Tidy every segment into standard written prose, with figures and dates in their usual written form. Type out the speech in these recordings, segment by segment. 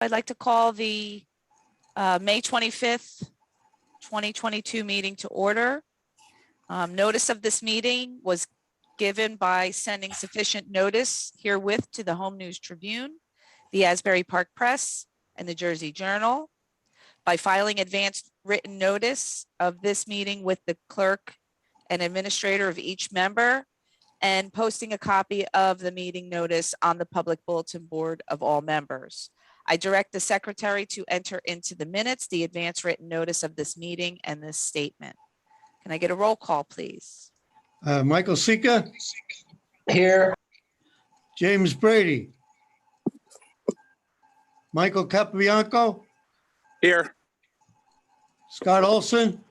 I'd like to call the May 25th, 2022 meeting to order. Notice of this meeting was given by sending sufficient notice herewith to the Home News Tribune, the Asbury Park Press, and the Jersey Journal, by filing advance written notice of this meeting with the clerk and administrator of each member, and posting a copy of the meeting notice on the public bulletin board of all members. I direct the secretary to enter into the minutes the advance written notice of this meeting and this statement. Can I get a roll call, please? Michael Sika. Here. James Brady. Michael Capabianco. Here. Scott Olson.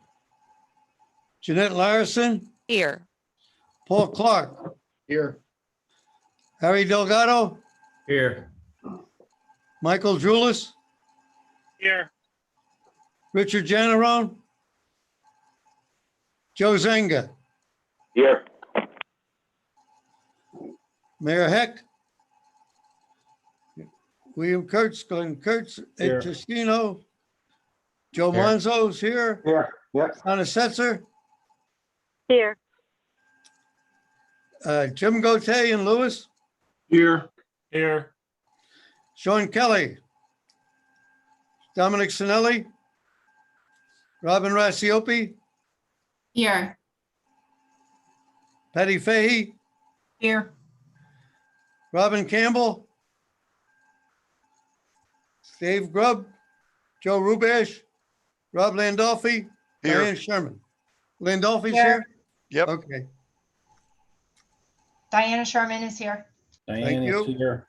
Jeanette Larison. Here. Paul Clark. Here. Harry Delgado. Here. Michael Julis. Here. Richard Janarone. Joe Zenga. Here. Mayor Heck. William Kurtz, Glenn Kurtz, Ed Here. Testino. Joe Here. Monzo's here. Here. Yep. Anna Setzer. Here. Jim Gotay and Lewis. Here. Here. Sean Kelly. Dominic Sinelli. Robin Rassiopi. Here. Patty Fahey. Here. Robin Campbell. Dave Grubb. Joe Rubash. Rob Landolfi. Here. Diane Sherman. Landolfi's Here. here? Yep. Okay. Diana Sherman is here. Thank Diane you. is here.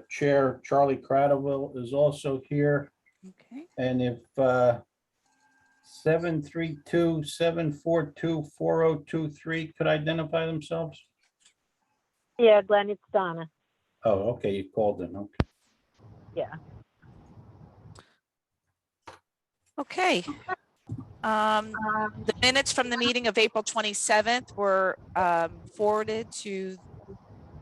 Chair Charlie Cradwell is also here. Okay. And if 732-742-4023 could identify themselves? Yeah, Glenn, it's Donna. Oh, okay, you called in. Okay. Yeah. Okay. The minutes from the meeting of April 27th were forwarded to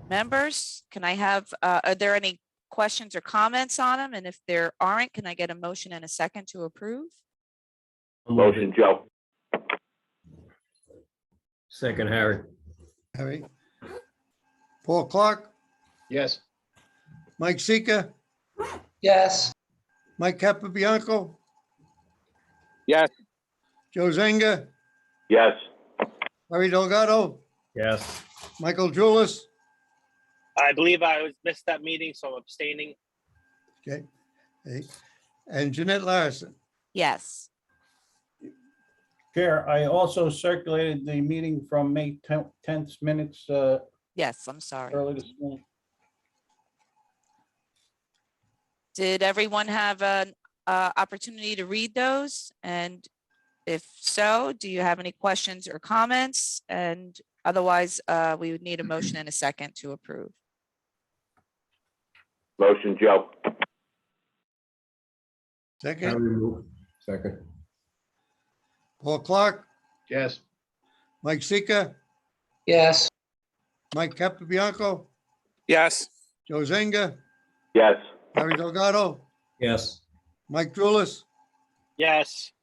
members. Can I have, are there any questions or comments on them? And if there aren't, can I get a motion and a second to approve? Motion, Joe. Second, Harry. Harry. Paul Clark. Yes. Mike Sika. Yes. Mike Capabianco. Yes. Joe Zenga. Yes. Harry Delgado. Yes. Michael Julis. I believe I missed that meeting, so I'm abstaining. Okay. Hey. And Jeanette Larison. Yes. Chair, I also circulated the meeting from May 10th minutes Yes, I'm sorry. early this morning. Did everyone have an opportunity to read those? And if so, do you have any questions or comments? And otherwise, we would need a motion and a second to approve. Motion, Joe. Second. Second. Paul Clark. Yes. Mike Sika. Yes. Mike Capabianco. Yes. Joe Zenga. Yes. Harry Delgado. Yes. Mike Julis. Yes.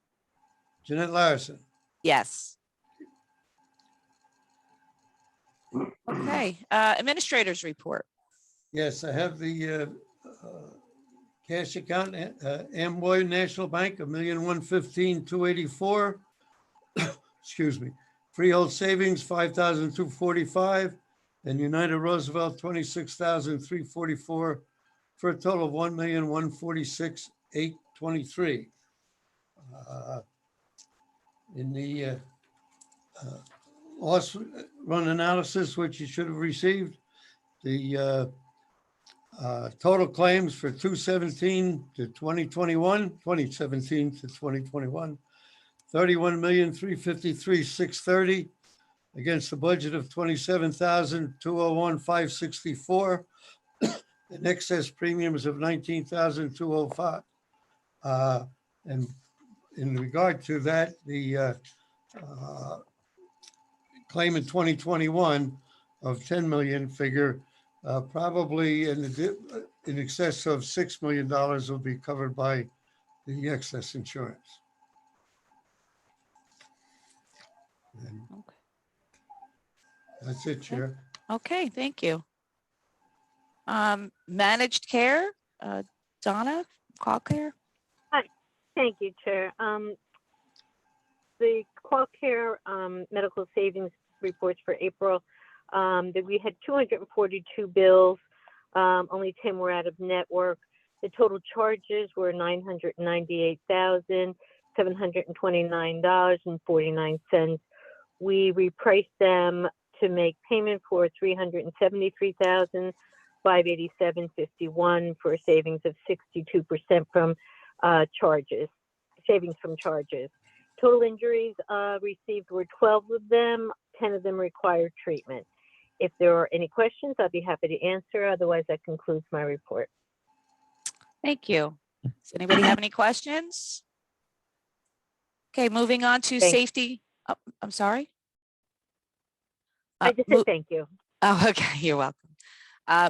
Jeanette Larison. Yes. Okay, administrators report. Yes, I have the cash account, Amboy National Bank, $1,115,284. Excuse me. Freehold savings, $5,245, and United Roosevelt, $26,344, for a total of $1,146,823. In the loss run analysis, which you should have received, the total claims for 2017 to 2021, 2017 to 2021, 31,353,630 against the budget of 27,201,564, and excess premiums of 19,205. And in regard to that, the claim in 2021 of 10 million figure probably in the in excess of $6 million will be covered by the excess insurance. And Okay. that's it, Chair. Okay, thank you. Managed care, Donna, call care. Thank you, Chair. The Qualcare medical savings reports for April, that we had 242 bills, only 10 were out of network. The total charges were $998,729.49. We repriced them to make payment for $373,587.51 for a savings of 62% from savings from charges. Total injuries received were 12 of them, 10 of them required treatment. If there are any questions, I'd be happy to answer. Otherwise, that concludes my report. Thank you. Does anybody have any questions? Okay, moving on to Thank- safety. Oh, I'm sorry. I just said thank you. Oh, okay, you're welcome.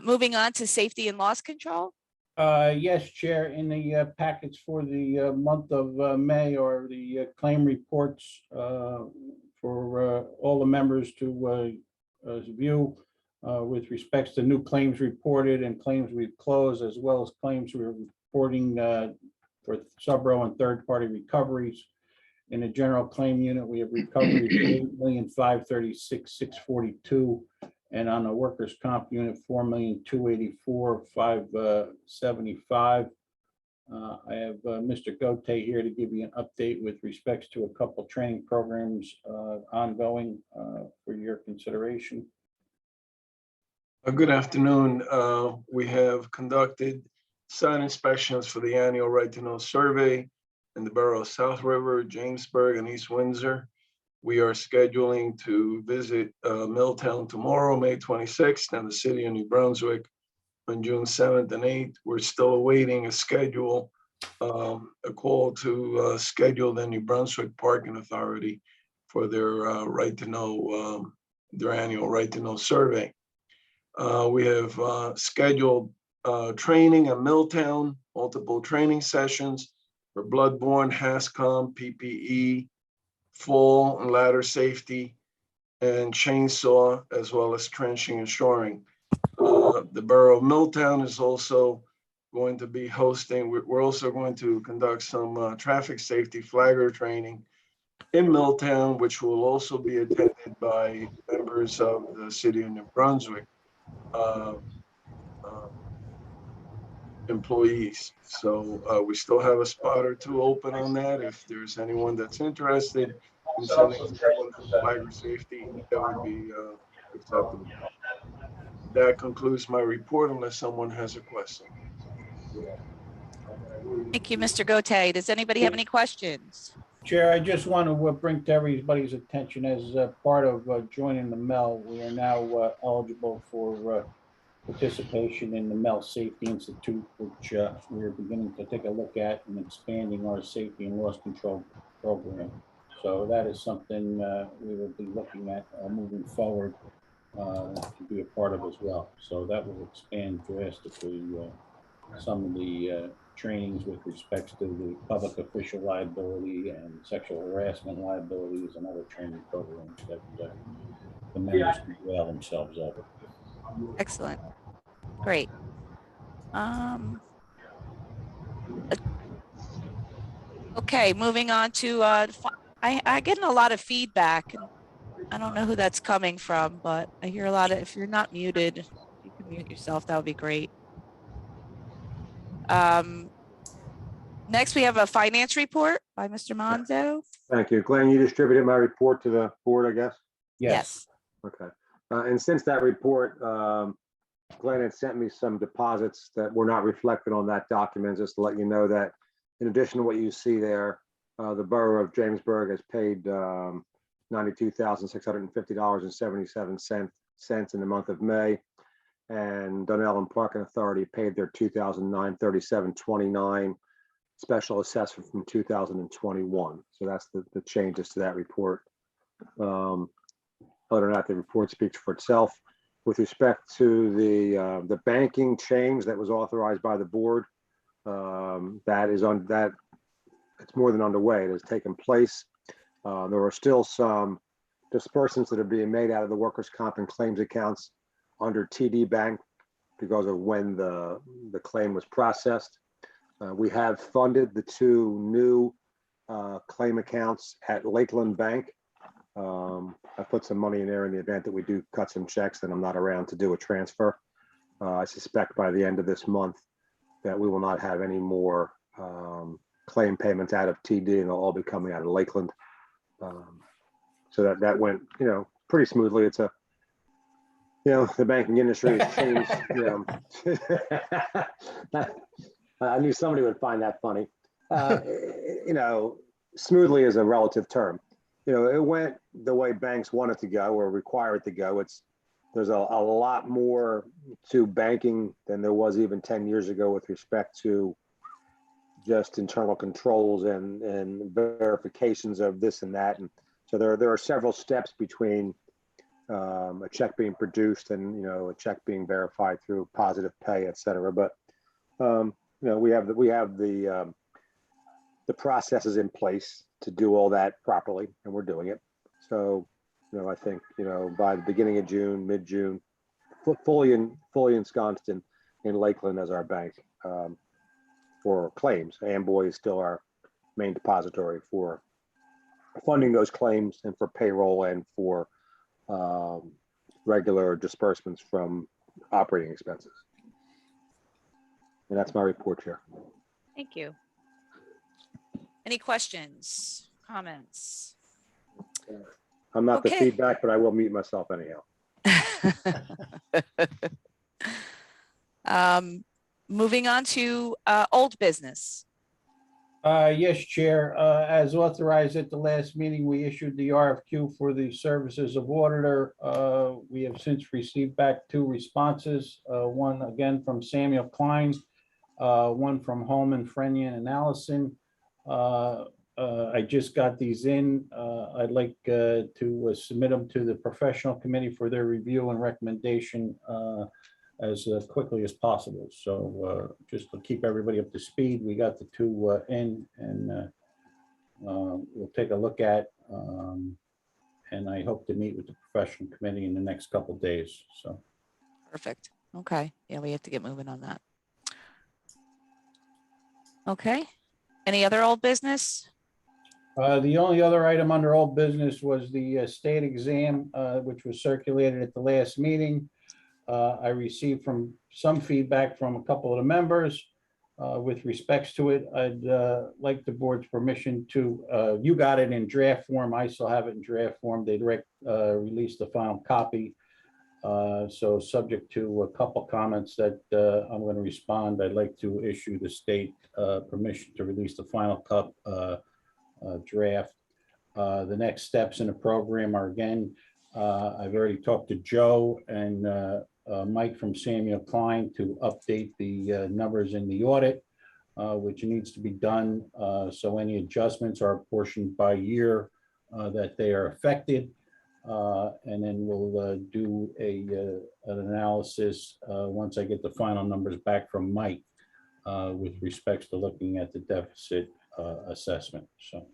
Moving on to safety and loss control. Yes, Chair, in the packets for the month of May are the claim reports for all the members to view with respects to new claims reported and claims we've closed, as well as claims we're reporting for sub-row and third-party recoveries. In the general claim unit, we have recoveries of $8,536,642. And on the workers' comp unit, $4,284,575. I have Mr. Gote here to give you an update with respects to a couple training programs ongoing for your consideration. Good afternoon. We have conducted site inspections for the annual Right to Know survey in the borough of South River, Jamesburg, and East Windsor. We are scheduling to visit Milltown tomorrow, May 26th, and the city of New Brunswick on June 7th and 8th. We're still awaiting a schedule, a call to schedule the New Brunswick Parking Authority for their Right to Know, their annual Right to Know survey. We have scheduled training at Milltown, multiple training sessions for bloodborne, HASCOM, PPE, fall and ladder safety, and chainsaw, as well as trenching and shoring. The borough of Milltown is also going to be hosting, we're also going to conduct some traffic safety flagger training in Milltown, which will also be attended by members of the city of New Brunswick employees. So we still have a spot or two open on that. If there's anyone that's interested in sending someone for flagger safety, that would be acceptable. That concludes my report unless someone has a question. Thank you, Mr. Gote. Does anybody have any questions? Chair, I just want to bring to everybody's attention as part of joining the MEL, we are now eligible for participation in the MEL Safety Institute, which we're beginning to take a look at and expanding our safety and loss control program. So that is something we will be looking at moving forward to be a part of as well. So that will expand drastically some of the trainings with respects to the public official liability and sexual harassment liabilities and other training programs that the members can avail themselves of. Excellent. Great. Okay, moving on to, I getting a lot of feedback. And I don't know who that's coming from, but I hear a lot of, if you're not muted, you can mute yourself, that would be great. Next, we have a finance report by Mr. Monzo. Thank you. Glenn, you distributed my report to the board, I guess? Yes. Okay. And since that report, Glenn had sent me some deposits that were not reflected on that document, just to let you know that in addition to what you see there, the borough of Jamesburg has paid $92,650.77 in the month of May. And Dunellen Parking Authority paid their $2,937.29 special assessment from 2021. So that's the changes to that report. Other than that, the report speaks for itself. with respect to the banking change that was authorized by the board, that is on that. It's more than underway. It has taken place. There are still some disbursements that are being made out of the workers' comp and claims accounts under TD Bank because of when the claim was processed. We have funded the 2 new claim accounts at Lakeland Bank. I put some money in there in the event that we do cut some checks and I'm not around to do a transfer. I suspect by the end of this month that we will not have any more claim payments out of TD, and they'll all be coming out of Lakeland. So that went, pretty smoothly. It's the banking industry has changed. I knew somebody would find that funny. Smoothly is a relative term. It went the way banks want it to go or require it to go. There's a lot more to banking than there was even 10 years ago with respect to just internal controls and verifications of this and that. And so there are several steps between a check being produced and, a check being verified through positive pay, et cetera. But, we have the processes in place to do all that properly, and we're doing it. So, I think, by the beginning of June, mid-June, fully ensconced in Lakeland as our bank for claims. Amboy is still our main depository for funding those claims and for payroll and for regular disbursements from operating expenses. And that's my report, Chair. Thank you. Any questions, comments? I'm not the Okay. feedback, but I will mute myself anyhow. Moving on to old business. Yes, Chair. As authorized at the last meeting, we issued the RFQ for the services of auditor. We have since received back 2 responses, one again from Samuel Klein, one from Holman, Frenyan, and Allison. I just got these in. I'd like to submit them to the professional committee for their review and recommendation as quickly as possible. So just to keep everybody up to speed, we got the 2 in, and we'll take a look at. And I hope to meet with the professional committee in the next couple of days. So Perfect. Okay. Yeah, we have to get moving on that. Okay. Any other old business? the only other item under old business was the state exam, which was circulated at the last meeting. I received some feedback from a couple of the members with respects to it. I'd like the board's permission to, you got it in draft form. I still have it in draft form. They released the final copy. So subject to a couple comments that I'm going to respond, I'd like to issue the state permission to release the final draft. The next steps in the program are, again, I've already talked to Joe and Mike from Samuel Klein to update the numbers in the audit, which needs to be done. So any adjustments are apportioned by year that they are affected. And then we'll do an analysis once I get the final numbers back from Mike with respects to looking at the deficit assessment. So.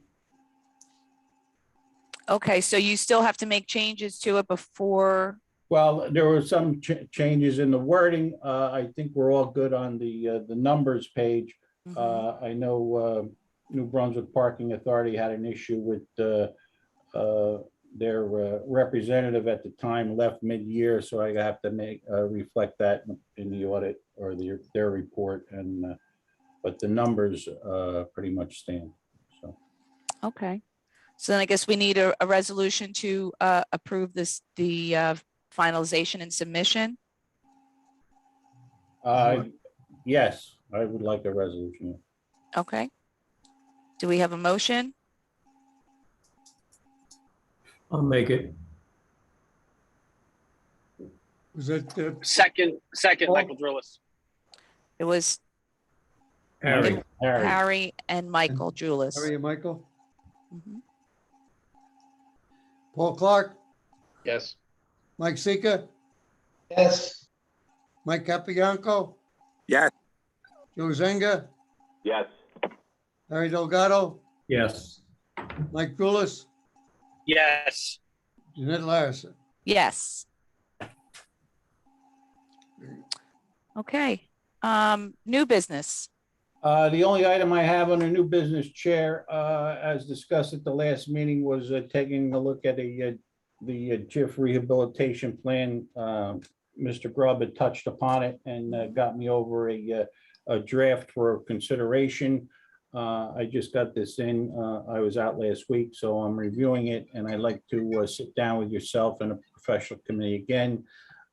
Okay, so you still have to make changes to it before. Well, there were some changes in the wording. I think we're all good on the numbers page. I know New Brunswick Parking Authority had an issue with their representative at the time left mid-year, so I have to reflect that in the audit or their report. And but the numbers pretty much stand. So. Okay. So then I guess we need a resolution to approve the finalization and submission. Yes, I would like a resolution. Okay. Do we have a motion? I'll make it. Was it, Second, Michael Drillis. It was Harry. Harry and Michael Julis. Harry and Michael? Mhm. Paul Clark, Yes. Mike Sika, Yes. Mike Capianco, Yes. Joe Zenga, Yes. Harry Delgado, Yes. Mike Gulis, Yes. Jeanette Larson. Yes. Okay, new business. The only item I have under new business, Chair, as discussed at the last meeting, was taking a look at the JIF rehabilitation plan. Mr. Grubb had touched upon it and got me over a draft for consideration. I just got this in. I was out last week, so I'm reviewing it, and I'd like to sit down with yourself and a professional committee again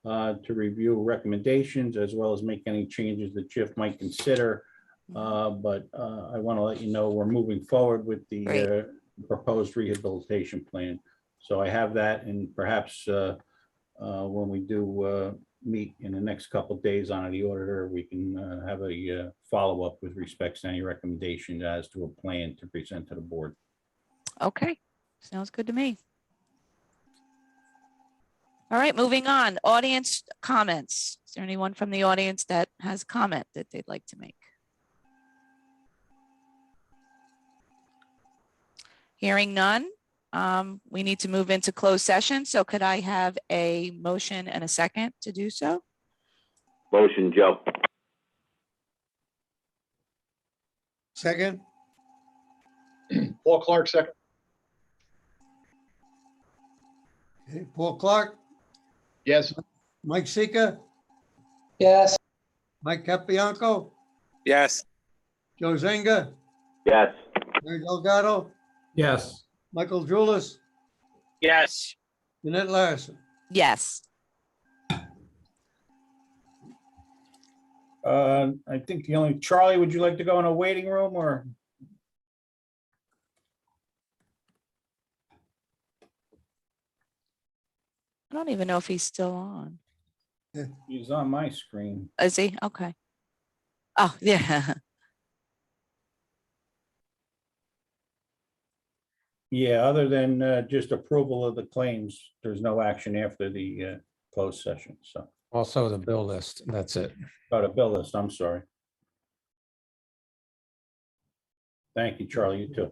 to review recommendations as well as make any changes that JIF might consider. But I want to let you know we're moving forward with the proposed rehabilitation plan. So I have that, and perhaps when we do meet in the next couple of days on the auditor, we can have a follow-up with respects to any recommendations as to a plan to present to the board. Okay, sounds good to me. All right, moving on. Audience comments. Is there anyone from the audience that has a comment that they'd like to make? Hearing none, we need to move into closed session. So could I have a motion and a second to do so? Motion, Joe. Second, Paul Clark, second. okay, Paul Clark, Yes. Mike Sika, Yes. Mike Capianco, Yes. Joe Zenga, Yes. Harry Delgado, Yes. Michael Julis, Yes. Jeanette Larson. Yes. I think the only, Charlie, would you like to go in a waiting room or? I don't even know if he's still on. He's on my screen. Is he? Okay. Oh, yeah. Yeah, other than just approval of the claims, there's no action after the closed session, so. Also the bill list, that's it. Oh, the bill list, I'm sorry. Thank you, Charlie, you too.